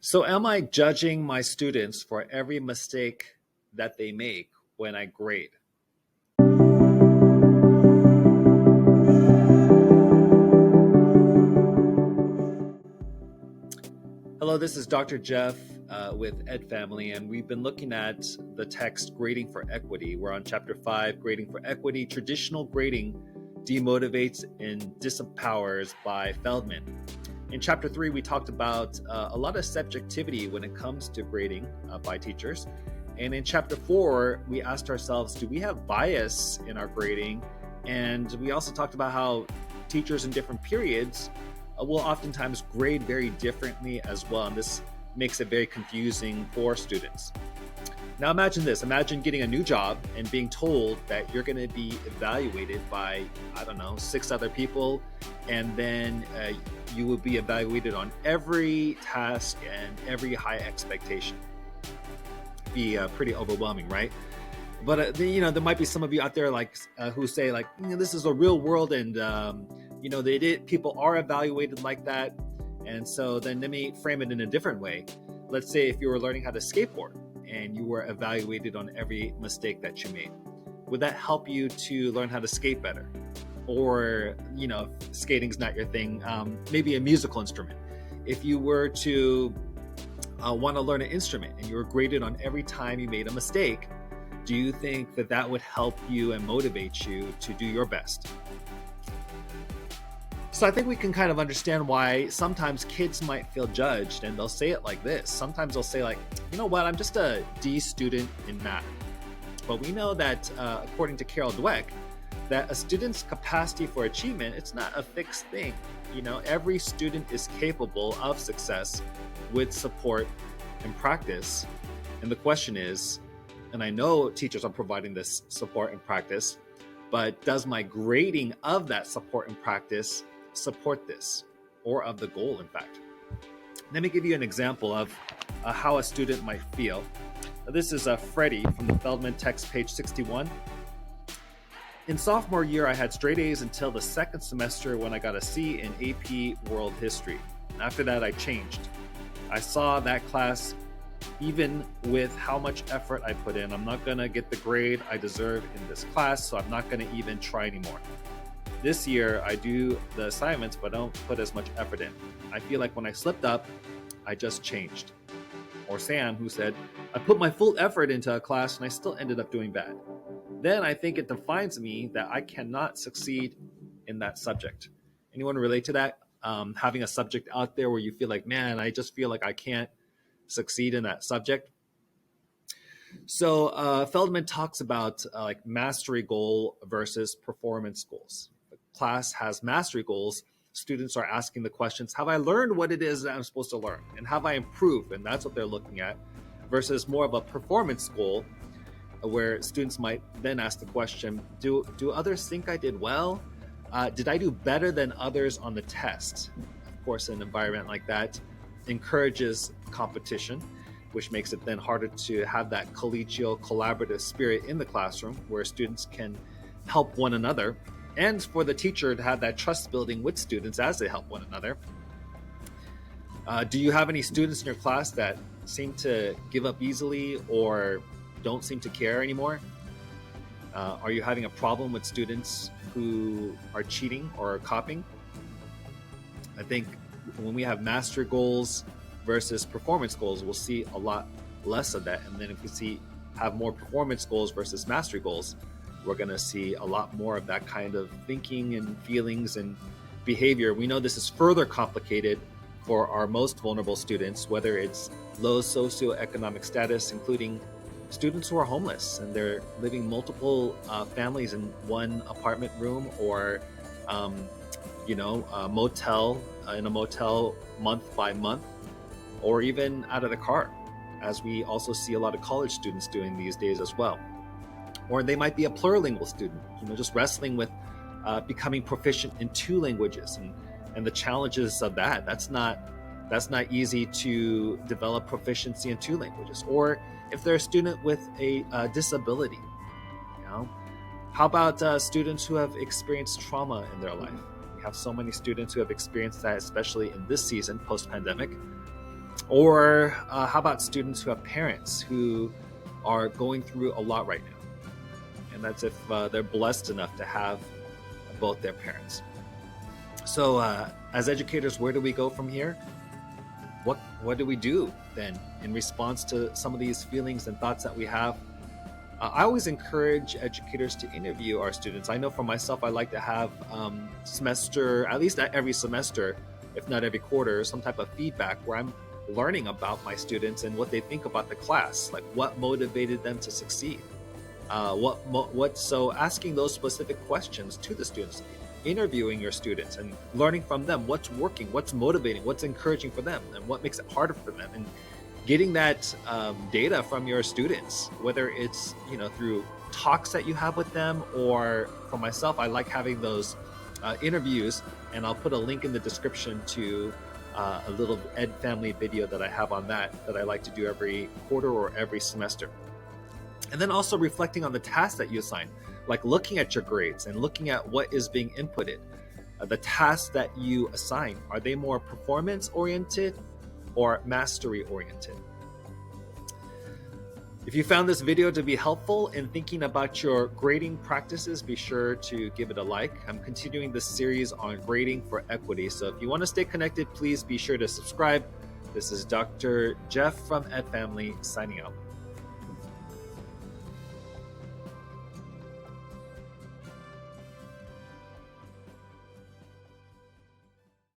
So, am I judging my students for every mistake that they make when I grade? Hello, this is Dr. Jeff with Ed Family, and we've been looking at the text Grading for Equity. We're on Chapter 5, Grading for Equity. Traditional grading demotivates and disempowers by Feldman. In Chapter 3, we talked about a lot of subjectivity when it comes to grading by teachers. And in Chapter 4, we asked ourselves, do we have bias in our grading? And we also talked about how teachers in different periods will oftentimes grade very differently as well. And this makes it very confusing for students. Now imagine this, imagine getting a new job and being told that you're gonna be evaluated by, 6 other people, and then you will be evaluated on every task and every high expectation. Be pretty overwhelming, right? But there might be some of you out there who say this is a real world, and people are evaluated like that. And so then let me frame it in a different way. Let's say if you were learning how to skateboard and you were evaluated on every mistake that you made, would that help you to learn how to skate better? Or if skating's not your thing, maybe a musical instrument. If you were to want to learn an instrument and you were graded on every time you made a mistake, do you think that that would help you and motivate you to do your best? So I think we can kind of understand why sometimes kids might feel judged, and they'll say it like this. Sometimes they'll say you know what, I'm just a D student in math. But we know that according to Carol Dweck, that a student's capacity for achievement, it's not a fixed thing. Every student is capable of success with support and practice. And the question is, and I know teachers are providing this support and practice, but does my grading of that support and practice support this, or of the goal, in fact? Let me give you an example of how a student might feel. This is Freddie from the Feldman text, page 61. In sophomore year, I had straight A's until the second semester when I got a C in AP World History. After that, I changed. I saw that class, even with how much effort I put in, I'm not going to get the grade I deserve in this class, so I'm not going to even try anymore. This year, I do the assignments, but don't put as much effort in. I feel like when I slipped up, I just changed. Or Sam, who said, I put my full effort into a class and I still ended up doing bad. Then I think it defines me that I cannot succeed in that subject. Anyone relate to that? Having a subject out there where you feel like, man, I just feel like I can't succeed in that subject. So Feldman talks about mastery goal versus performance goals. The class has mastery goals. Students are asking the questions, have I learned what it is that I'm supposed to learn? And have I improved? And that's what they're looking at, versus more of a performance goal, where students might then ask the question, do others think I did well? Did I do better than others on the test? Of course, an environment like that encourages competition, which makes it then harder to have that collegial, collaborative spirit in the classroom where students can help one another, and for the teacher to have that trust building with students as they help one another. Do you have any students in your class that seem to give up easily or don't seem to care anymore? Are you having a problem with students who are cheating or copying? I think when we have mastery goals versus performance goals, we'll see a lot less of that. And then if we have more performance goals versus mastery goals, we're going to see a lot more of that kind of thinking and feelings and behavior. We know this is further complicated for our most vulnerable students, whether it's low socioeconomic status, including students who are homeless and they're living multiple families in one apartment room, or a motel in a motel month by month, or even out of the car, as we also see a lot of college students doing these days as well. Or they might be a plurilingual student, just wrestling with becoming proficient in 2 languages and the challenges of that. That's not easy to develop proficiency in 2 languages. Or if they're a student with a disability, how about students who have experienced trauma in their life? We have so many students who have experienced that, especially in this season, post-pandemic. Or how about students who have parents who are going through a lot right now? And that's if they're blessed enough to have both their parents. So as educators, where do we go from here? What do we do then in response to some of these feelings and thoughts that we have? I always encourage educators to interview our students. I know for myself, I like to have at least every semester, if not every quarter, some type of feedback where I'm learning about my students and what they think about the class, like what motivated them to succeed. So asking those specific questions to the students, interviewing your students and learning from them what's working, what's motivating, what's encouraging for them, and what makes it harder for them, and getting that data from your students, whether it's through talks that you have with them, or for myself, I like having those interviews, and I'll put a link in the description to a little Ed Family video that I have on that I like to do every quarter or every semester. And then also reflecting on the tasks that you assign, like looking at your grades and looking at what is being inputted. The tasks that you assign, are they more performance oriented or mastery oriented? If you found this video to be helpful in thinking about your grading practices, be sure to give it a like. I'm continuing this series on grading for equity. So if you want to stay connected, please be sure to subscribe. This is Dr. Jeff from Ed Family signing out.